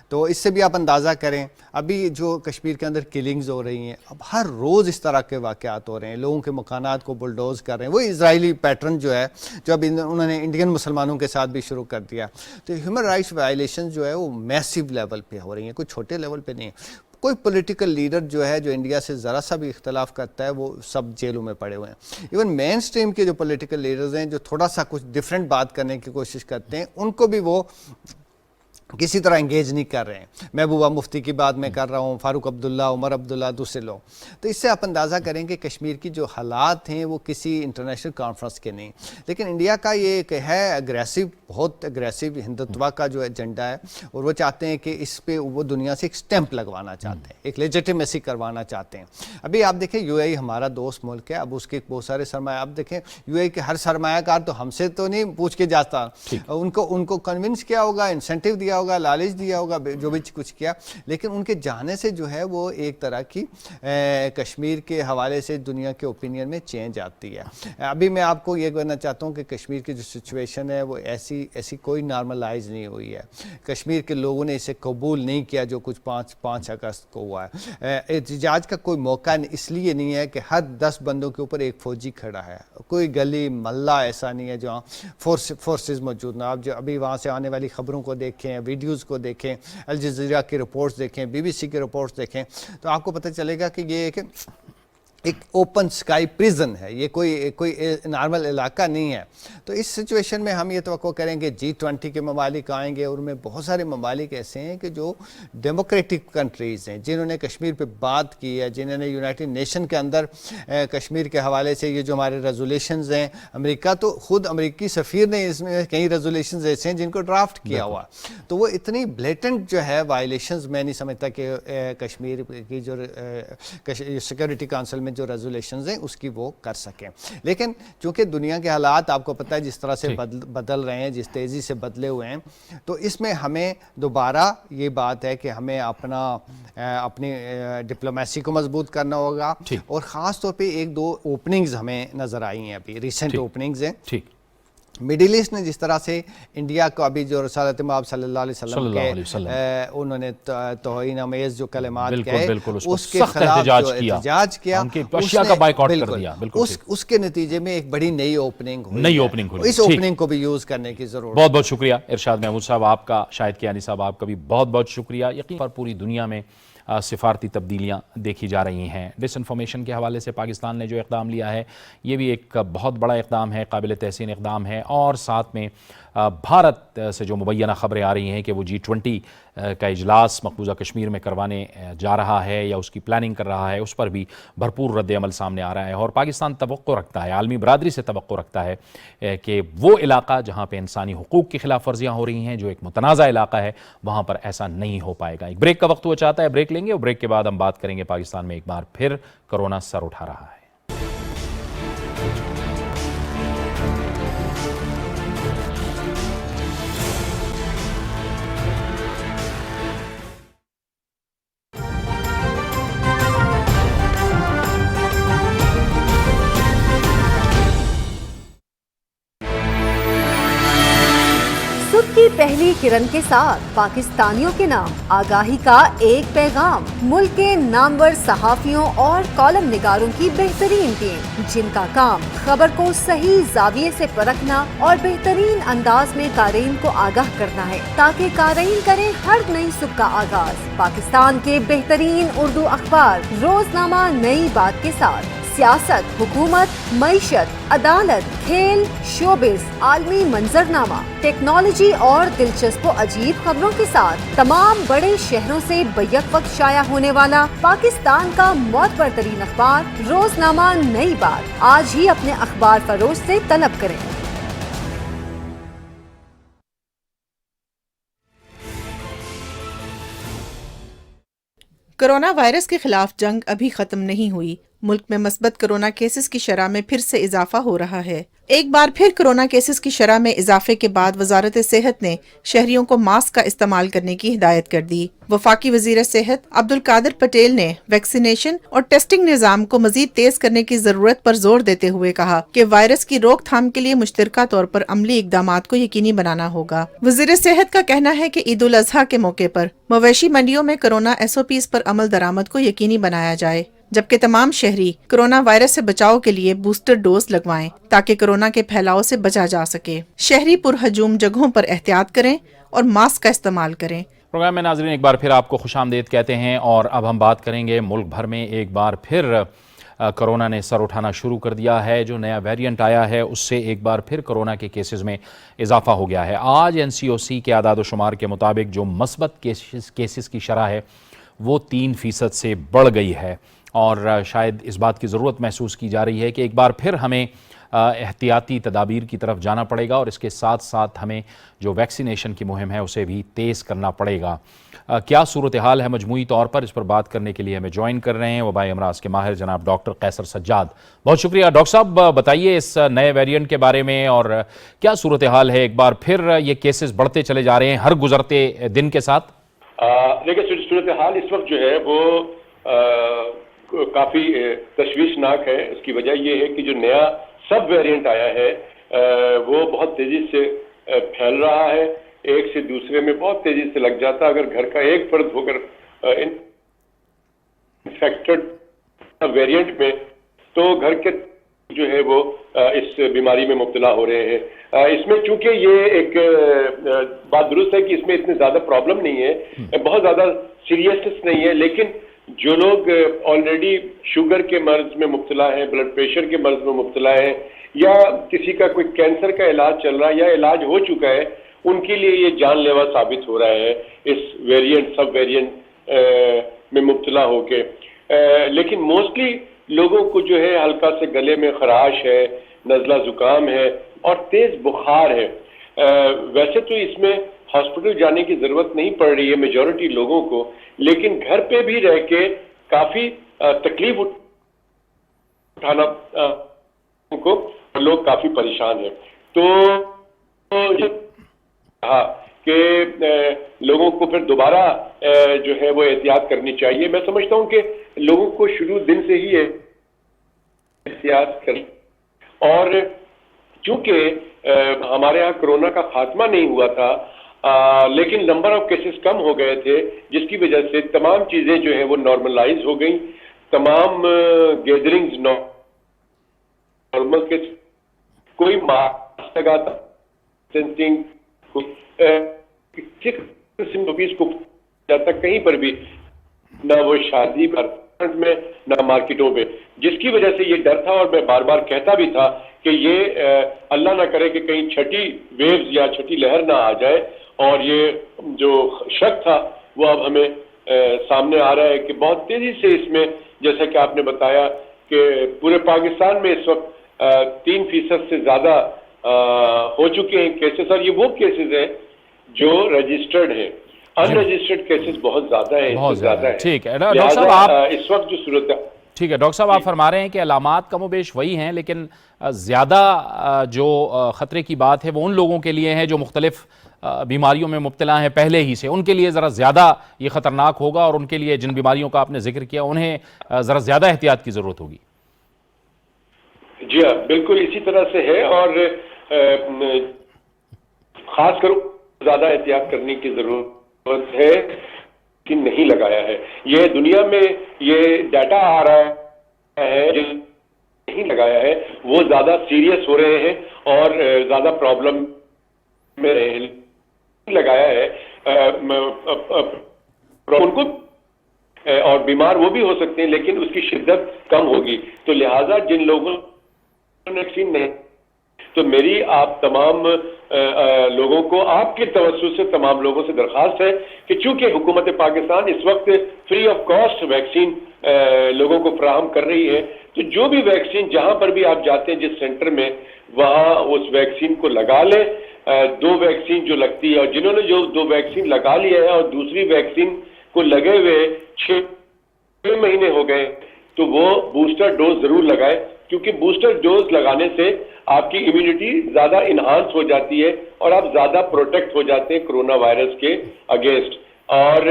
تو اس سے بھی آپ اندازہ کریں ابھی جو کشمیر کے اندر کلنگز ہو رہی ہیں, اب ہر روز اس طرح کے واقعات ہو رہے ہیں, لوگوں کے مکانات کو بلڈوز کر رہے ہیں. وہ اسرائیلی پیٹرن جو ہے جو اب انہوں نے انڈین مسلمانوں کے ساتھ بھی شروع کر دیا. تو ہیومن رائٹس وائلیشن جو ہے وہ میسیو لیول پہ ہو رہی ہیں, کوئی چھوٹے لیول پہ نہیں ہے. کوئی پولیٹیکل لیڈر جو ہے جو انڈیا سے ذرا سا بھی اختلاف کرتا ہے وہ سب جیلوں میں پڑے ہوئے ہیں. ایون مین سٹریم کے جو پولیٹیکل لیڈرز ہیں جو تھوڑا سا کچھ ڈیفرنٹ بات کرنے کی کوشش کرتے ہیں, ان کو بھی وہ کسی طرح انگیج نہیں کر رہے ہیں. محبوبہ مفتی کی بات میں کر رہا ہوں, فاروق عبداللہ, عمر عبداللہ, دوسرے لوگ. تو اس سے آپ اندازہ کریں کہ کشمیر کی جو حالات ہیں وہ کسی انٹرنیشنل کانفرنس کے نہیں. لیکن انڈیا کا یہ ایک ہے اگریسو, بہت اگریسو ہندوتوا کا جو ایجنڈا ہے, اور وہ چاہتے ہیں کہ اس پہ وہ دنیا سے ایک سٹیمپ لگوانا چاہتے ہیں, ایک لیجیٹیمیسی کروانا چاہتے ہیں. ابھی آپ دیکھیں یو اے ای ہمارا دوست ملک ہے, اب اس کے بہت سارے سرمایہ, آپ دیکھیں یو اے ای کے ہر سرمایہ کار تو ہم سے تو نہیں پوچھ کے جاتا, ان کو کنونس کیا ہوگا, انسینٹیو دیا ہوگا, لالچ دیا ہوگا, جو بھی کچھ کیا, لیکن ان کے جانے سے جو ہے وہ ایک طرح کی کشمیر کے حوالے سے دنیا کے اوپینین میں چینج آتی ہے. ابھی میں آپ کو یہ کہنا چاہتا ہوں کہ کشمیر کی جو سچویشن ہے وہ ایسی کوئی نارملائز نہیں ہوئی ہے. کشمیر کے لوگوں نے اسے قبول نہیں کیا جو کچھ 5 اگست کو ہوا ہے. احتجاج کا کوئی موقع اس لیے نہیں ہے کہ ہر 10 بندوں کے اوپر ایک فوجی کھڑا ہے. کوئی گلی محلہ ایسا نہیں ہے جہاں فورسز موجود نہ. آپ جو ابھی وہاں سے آنے والی خبروں کو دیکھیں, ویڈیوز کو دیکھیں, الجزیرہ کی رپورٹس دیکھیں, بی بی سی کی رپورٹس دیکھیں, تو آپ کو پتہ چلے گا کہ یہ ایک اوپن سکائی پریزن ہے, یہ کوئی نارمل علاقہ نہیں ہے. تو اس سچویشن میں ہم یہ توقع کریں کہ G20 کے ممالک آئیں گے, اور ان میں بہت سارے ممالک ایسے ہیں کہ جو ڈیموکریٹک کنٹریز ہیں, جنہوں نے کشمیر پہ بات کی ہے, جنہوں نے یونائٹڈ نیشن کے اندر کشمیر کے حوالے سے یہ جو ہمارے ریزولیشنز ہیں, امریکہ تو خود امریکی سفیر نے اس میں کئی ریزولیشنز ایسے ہیں جن کو ڈرافٹ کیا ہوا. تو وہ اتنی بلیٹنٹ جو ہے وائلیشنز میں نہیں سمجھتا کہ کشمیر کی جو سیکورٹی کونسل میں جو ریزولیشنز ہیں اس کی وہ کر سکیں. لیکن چونکہ دنیا کے حالات آپ کو پتہ ہے جس طرح سے بدل رہے ہیں, جس تیزی سے بدلے ہوئے ہیں, تو اس میں ہمیں دوبارہ یہ بات ہے کہ ہمیں اپنی ڈپلومیسی کو مضبوط کرنا ہوگا. اور خاص طور پہ 1-2 اوپننگز ہمیں نظر آئی ہیں, ابھی ریسنٹ اوپننگز ہیں. مڈل ایسٹ نے جس طرح سے انڈیا کو ابھی جو رسالت مآب صلی اللہ علیہ وسلم کے انہوں نے توہین امیز جو کلمات کہے اس کے خلاف جو احتجاج کیا, اس کے نتیجے میں ایک بڑی نئی اوپننگ ہوئی. اس اوپننگ کو بھی یوز کرنے کی ضرورت. بہت بہت شکریہ ارشاد محمود صاحب آپ کا, شاہد کیانی صاحب آپ کا بھی بہت بہت شکریہ. یقین پر پوری دنیا میں سفارتی تبدیلیاں دیکھی جا رہی ہیں. ڈس انفارمیشن کے حوالے سے پاکستان نے جو اقدام لیا ہے یہ بھی ایک بہت بڑا اقدام ہے, قابل تحسین اقدام ہے. اور ساتھ میں بھارت سے جو مبینہ خبریں آ رہی ہیں کہ وہ G20 کا اجلاس مقبوضہ کشمیر میں کروانے جا رہا ہے یا اس کی پلاننگ کر رہا ہے, اس پر بھی بھرپور رد عمل سامنے آ رہا ہے. اور پاکستان توقع رکھتا ہے, عالمی برادری سے توقع رکھتا ہے کہ وہ علاقہ جہاں پہ انسانی حقوق کی خلاف ورزیاں ہو رہی ہیں, جو ایک متنازع علاقہ ہے, وہاں پر ایسا نہیں ہو پائے گا. ایک بریک کا وقت ہوا چاہتا ہے, بریک لیں گے, اور بریک کے بعد ہم بات کریں گے پاکستان میں ایک بار پھر کورونا سر اٹھا رہا ہے. کی پہلی کرن کے ساتھ پاکستانیوں کے نام آگاہی کا ایک پیغام. ملک کے نامور صحافیوں اور کالم نگاروں کی بہترین ٹیم, جن کا کام خبر کو صحیح زاویے سے پرکھنا اور بہترین انداز میں قارئین کو آگاہ کرنا ہے تاکہ قارئین کریں ہر نئی صبح کا آغاز پاکستان کے بہترین اردو اخبار روزنامہ نئی بات کے ساتھ. سیاست, حکومت, معیشت, عدالت, کھیل, شوبز, عالمی منظرنامہ, ٹیکنالوجی اور دلچسپ و عجیب خبروں کے ساتھ تمام بڑے شہروں سے بیک وقت شائع ہونے والا پاکستان کا معتبر ترین اخبار روزنامہ نئی بات. آج ہی اپنے اخبار فروش سے طلب کریں. کورونا وائرس کے خلاف جنگ ابھی ختم نہیں ہوئی. ملک میں مثبت کرونا کیسز کی شرح میں پھر سے اضافہ ہو رہا ہے۔ ایک بار پھر کرونا کیسز کی شرح میں اضافے کے بعد وزارت صحت نے شہریوں کو ماسک کا استعمال کرنے کی ہدایت کر دی۔ وفاقی وزیر صحت عبدالقادر پٹیل نے ویکسینیشن اور ٹیسٹنگ نظام کو مزید تیز کرنے کی ضرورت پر زور دیتے ہوئے کہا کہ وائرس کی روک تھام کے لیے مشترکہ طور پر عملی اقدامات کو یقینی بنانا ہوگا۔ وزیر صحت کا کہنا ہے کہ عید الاضحیٰ کے موقع پر مویشی منڈیوں میں کرونا SOPs پر عمل درآمد کو یقینی بنایا جائے، جبکہ تمام شہری کرونا وائرس سے بچاؤ کے لیے بوسٹر ڈوز لگوائیں تاکہ کرونا کے پھیلاؤ سے بچا جا سکے۔ شہری پرہجوم جگہوں پر احتیاط کریں اور ماسک کا استعمال کریں۔ پروگرام میں ناظرین ایک بار پھر آپ کو خوش آمدید کہتے ہیں، اور اب ہم بات کریں گے ملک بھر میں ایک بار پھر کرونا نے سر اٹھانا شروع کر دیا ہے۔ جو نیا ویریئنٹ آیا ہے اس سے ایک بار پھر کرونا کے کیسز میں اضافہ ہو گیا ہے۔ آج NCOC کے اعداد و شمار کے مطابق جو مثبت کیسز کی شرح ہے وہ 3% سے بڑھ گئی ہے، اور شاید اس بات کی ضرورت محسوس کی جا رہی ہے کہ ایک بار پھر ہمیں احتیاطی تدابیر کی طرف جانا پڑے گا، اور اس کے ساتھ ساتھ ہمیں جو ویکسینیشن کی مہم ہے اسے بھی تیز کرنا پڑے گا۔ کیا صورتحال ہے مجموعی طور پر، اس پر بات کرنے کے لیے ہمیں جوائن کر رہے ہیں وبائی امراض کے ماہر جناب ڈاکٹر قیصر سجاد۔ بہت شکریہ ڈاکٹر صاحب، بتائیے اس نئے ویریئنٹ کے بارے میں اور کیا صورتحال ہے، ایک بار پھر یہ کیسز بڑھتے چلے جا رہے ہیں ہر گزرتے دن کے ساتھ؟ دیکھیں صورتحال اس وقت جو ہے وہ کافی تشویشناک ہے۔ اس کی وجہ یہ ہے کہ جو نیا سب ویریئنٹ آیا ہے وہ بہت تیزی سے پھیل رہا ہے، ایک سے دوسرے میں بہت تیزی سے لگ جاتا ہے۔ اگر گھر کا ایک فرد ہو کر انفیکٹڈ ویریئنٹ میں تو گھر کے جو ہے وہ اس بیماری میں مبتلا ہو رہے ہیں۔ اس میں چونکہ یہ ایک بات درست ہے کہ اس میں اتنے زیادہ پرابلم نہیں ہے، بہت زیادہ سیریسنس نہیں ہے، لیکن جو لوگ آلریڈی شوگر کے مرض میں مبتلا ہیں، بلڈ پریشر کے مرض میں مبتلا ہیں، یا کسی کا کوئی کینسر کا علاج چل رہا ہے یا علاج ہو چکا ہے، ان کے لیے یہ جان لیوا ثابت ہو رہا ہے اس ویریئنٹ سب ویریئنٹ میں مبتلا ہو کے۔ لیکن موسٹلی لوگوں کو جو ہے ہلکا سے گلے میں خراش ہے، نزلہ زکام ہے اور تیز بخار ہے۔ ویسے تو اس میں ہاسپٹل جانے کی ضرورت نہیں پڑ رہی ہے میجورٹی لوگوں کو، لیکن گھر پہ بھی رہ کے کافی تکلیف اٹھانا کو لوگ کافی پریشان ہیں۔ تو کہا کہ لوگوں کو پھر دوبارہ جو ہے وہ احتیاط کرنی چاہیے۔ میں سمجھتا ہوں کہ لوگوں کو شروع دن سے ہی احتیاط کریں، اور چونکہ ہمارے ہاں کرونا کا خاتمہ نہیں ہوا تھا لیکن نمبر آف کیسز کم ہو گئے تھے، جس کی وجہ سے تمام چیزیں جو ہیں وہ نارملائز ہو گئیں، تمام گیدرنگز نارمل کے کوئی ماسک لگاتا کو جاتا کہیں پر بھی، نہ وہ شادی میں نہ مارکیٹوں میں، جس کی وجہ سے یہ ڈر تھا، اور میں بار بار کہتا بھی تھا کہ یہ اللہ نہ کرے کہ کہیں چھٹی ویوز یا چھٹی لہر نہ آ جائے، اور یہ جو شک تھا وہ اب ہمیں سامنے آ رہا ہے کہ بہت تیزی سے اس میں، جیسا کہ آپ نے بتایا کہ پورے پاکستان میں اس وقت 3% سے زیادہ ہو چکے ہیں کیسز، اور یہ وہ کیسز ہیں جو رجسٹرڈ ہیں۔ ان رجسٹرڈ کیسز بہت زیادہ ہیں، بہت زیادہ ہے۔ ٹھیک ہے ڈاکٹر لہٰذا صاحب، آپ اس وقت جو صورت ہے، ٹھیک ہے ڈاکٹر صاحب، آپ فرما رہے ہیں کہ علامات کم و بیش وہی ہیں، لیکن زیادہ جو خطرے کی بات ہے وہ ان لوگوں کے لیے ہے جو مختلف بیماریوں میں مبتلا ہیں پہلے ہی سے، ان کے لیے ذرا زیادہ یہ خطرناک ہوگا، اور ان کے لیے جن بیماریوں کا آپ نے ذکر کیا انہیں ذرا زیادہ احتیاط کی ضرورت ہوگی۔ جی ہاں، بالکل اسی طرح سے ہے، اور خاص کر زیادہ احتیاط کرنے کی ضرورت ہے کہ نہیں لگایا ہے۔ یہ دنیا میں یہ ڈیٹا آ رہا ہے جو نہیں لگایا ہے وہ زیادہ سیریس ہو رہے ہیں اور زیادہ پرابلم میں رہے ہیں۔ لگایا ہے ان کو اور بیمار وہ بھی ہو سکتے ہیں، لیکن اس کی شدت کم ہوگی، تو لہٰذا جن لوگوں نے ویکسین نہیں، تو میری آپ تمام لوگوں کو آپ کے توسط سے تمام لوگوں سے درخواست ہے کہ چونکہ حکومت پاکستان اس وقت فری آف کاسٹ ویکسین لوگوں کو فراہم کر رہی ہے، تو جو بھی ویکسین جہاں پر بھی آپ جاتے ہیں جس سینٹر میں، وہاں اس ویکسین کو لگا لیں۔ 2 ویکسین جو لگتی ہے، اور جنہوں نے جو 2 ویکسین لگا لیا ہے اور دوسری ویکسین کو لگے ہوئے 6 مہینے ہو گئے، تو وہ بوسٹر ڈوز ضرور لگائیں، کیونکہ بوسٹر ڈوز لگانے سے آپ کی امیونٹی زیادہ انہانس ہو جاتی ہے اور آپ زیادہ پروٹیکٹ ہو جاتے ہیں کرونا وائرس کے اگینسٹ. اور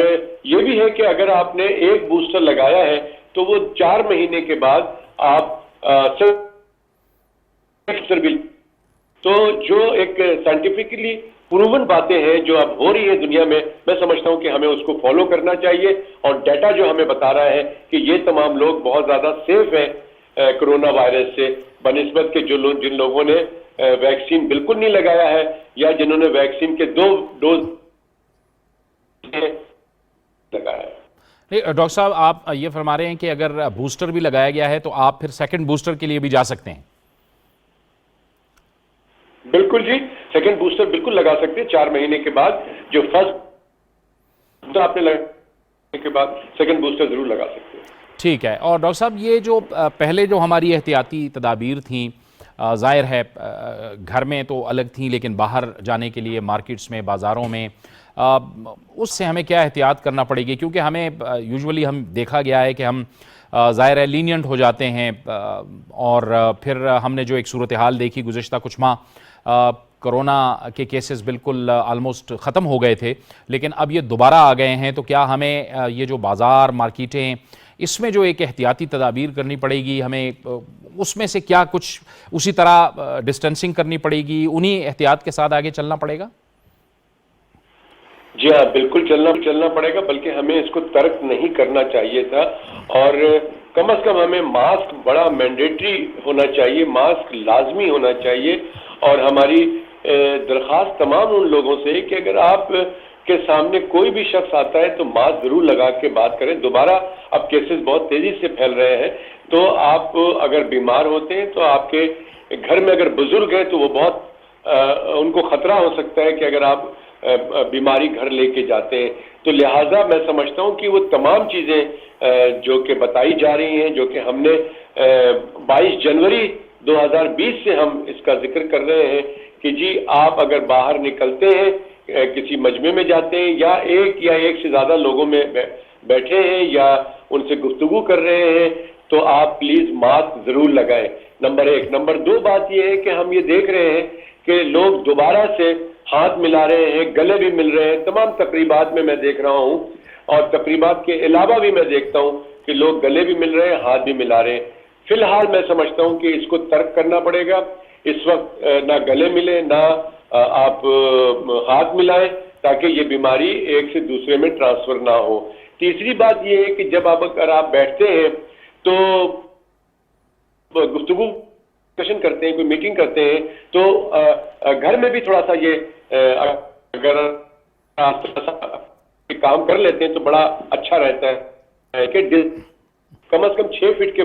یہ بھی ہے کہ اگر آپ نے ایک بوسٹر لگایا ہے تو وہ 4 مہینے کے بعد آپ بھی، تو جو ایک سائنٹیفکلی پروون باتیں ہیں جو اب ہو رہی ہیں دنیا میں سمجھتا ہوں کہ ہمیں اس کو فالو کرنا چاہیے. اور ڈیٹا جو ہمیں بتا رہا ہے کہ یہ تمام لوگ بہت زیادہ سیف ہیں کرونا وائرس سے بنسبت کے جن لوگوں نے ویکسین بالکل نہیں لگایا ہے یا جنہوں نے ویکسین کے 2 ڈوز لگایا ہے. ڈاکٹر صاحب آپ یہ فرما رہے ہیں کہ اگر بوسٹر بھی لگایا گیا ہے تو آپ پھر سیکنڈ بوسٹر کے لیے بھی جا سکتے ہیں؟ بالکل جی، سیکنڈ بوسٹر بالکل لگا سکتے ہیں 4 مہینے کے بعد. جو فرسٹ آپ نے لگانے کے بعد سیکنڈ بوسٹر ضرور لگا سکتے ہیں. ٹھیک ہے. اور ڈاکٹر صاحب یہ جو پہلے جو ہماری احتیاطی تدابیر تھیں، ظاہر ہے گھر میں تو الگ تھیں لیکن باہر جانے کے لیے مارکیٹس میں، بازاروں میں، اس سے ہمیں کیا احتیاط کرنا پڑے گی؟ کیونکہ ہمیں یوزولی ہم دیکھا گیا ہے کہ ہم ظاہر ہے لینینٹ ہو جاتے ہیں، اور پھر ہم نے جو ایک صورتحال دیکھی گزشتہ کچھ ماہ، کرونا کے کیسز بالکل آلموسٹ ختم ہو گئے تھے لیکن اب یہ دوبارہ آ گئے ہیں. تو کیا ہمیں یہ جو بازار، مارکیٹیں، اس میں جو ایک احتیاطی تدابیر کرنی پڑے گی، ہمیں اس میں سے کیا کچھ اسی طرح ڈسٹینسنگ کرنی پڑے گی، انہی احتیاط کے ساتھ آگے چلنا پڑے گا؟ جی ہاں، بالکل چلنا پڑے گا، بلکہ ہمیں اس کو ترک نہیں کرنا چاہیے تھا. اور کم از کم ہمیں ماسک بڑا مینڈیٹری ہونا چاہیے، ماسک لازمی ہونا چاہیے. اور ہماری درخواست تمام ان لوگوں سے کہ اگر آپ کے سامنے کوئی بھی شخص آتا ہے تو ماسک ضرور لگا کے بات کریں. دوبارہ اب کیسز بہت تیزی سے پھیل رہے ہیں، تو آپ اگر بیمار ہوتے ہیں تو آپ کے گھر میں اگر بزرگ ہیں تو وہ بہت ان کو خطرہ ہو سکتا ہے کہ اگر آپ بیماری گھر لے کے جاتے ہیں. تو لہٰذا میں سمجھتا ہوں کہ وہ تمام چیزیں جو کہ بتائی جا رہی ہیں، جو کہ ہم نے 22 جنوری 2020 سے ہم اس کا ذکر کر رہے ہیں کہ جی آپ اگر باہر نکلتے ہیں، کسی مجمع میں جاتے ہیں یا ایک سے زیادہ لوگوں میں بیٹھے ہیں یا ان سے گفتگو کر رہے ہیں، تو آپ پلیز ماسک ضرور لگائیں. نمبر 1. نمبر 2 بات یہ ہے کہ ہم یہ دیکھ رہے ہیں کہ لوگ دوبارہ سے ہاتھ ملا رہے ہیں، گلے بھی مل رہے ہیں. تمام تقریبات میں دیکھ رہا ہوں، اور تقریبات کے علاوہ بھی میں دیکھتا ہوں کہ لوگ گلے بھی مل رہے ہیں، ہاتھ بھی ملا رہے ہیں. فی الحال میں سمجھتا ہوں کہ اس کو ترک کرنا پڑے گا. اس وقت نہ گلے ملے نہ آپ ہاتھ ملائیں، تاکہ یہ بیماری ایک سے دوسرے میں ٹرانسفر نہ ہو. تیسری بات یہ ہے کہ جب اگر آپ بیٹھتے ہیں تو گفتگو کرتے ہیں، کوئی میٹنگ کرتے ہیں، تو گھر میں بھی تھوڑا سا یہ اگر آپ کام کر لیتے ہیں تو بڑا اچھا رہتا ہے کہ کم از کم 6 فٹ کے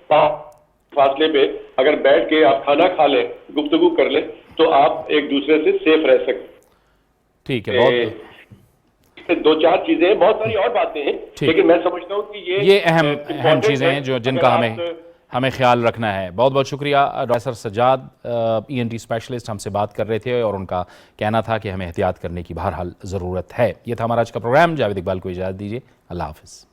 فاصلے پہ اگر بیٹھ کے آپ کھانا کھا لیں، گفتگو کر لیں، تو آپ ایک دوسرے سے سیف رہ سکتے. ٹھیک ہے. بہت 2-4 چیزیں ہیں، بہت ساری اور باتیں ہیں، لیکن میں سمجھتا ہوں کہ یہ اہم چیزیں ہیں جن کا ہمیں خیال رکھنا ہے. بہت بہت شکریہ. ڈاکٹر سجاد ENT اسپیشلسٹ ہم سے بات کر رہے تھے اور ان کا کہنا تھا کہ ہمیں احتیاط کرنے کی بہرحال ضرورت ہے. یہ تھا ہمارا آج کا پروگرام. جاوید اقبال کو اجازت دیجیے. اللہ حافظ.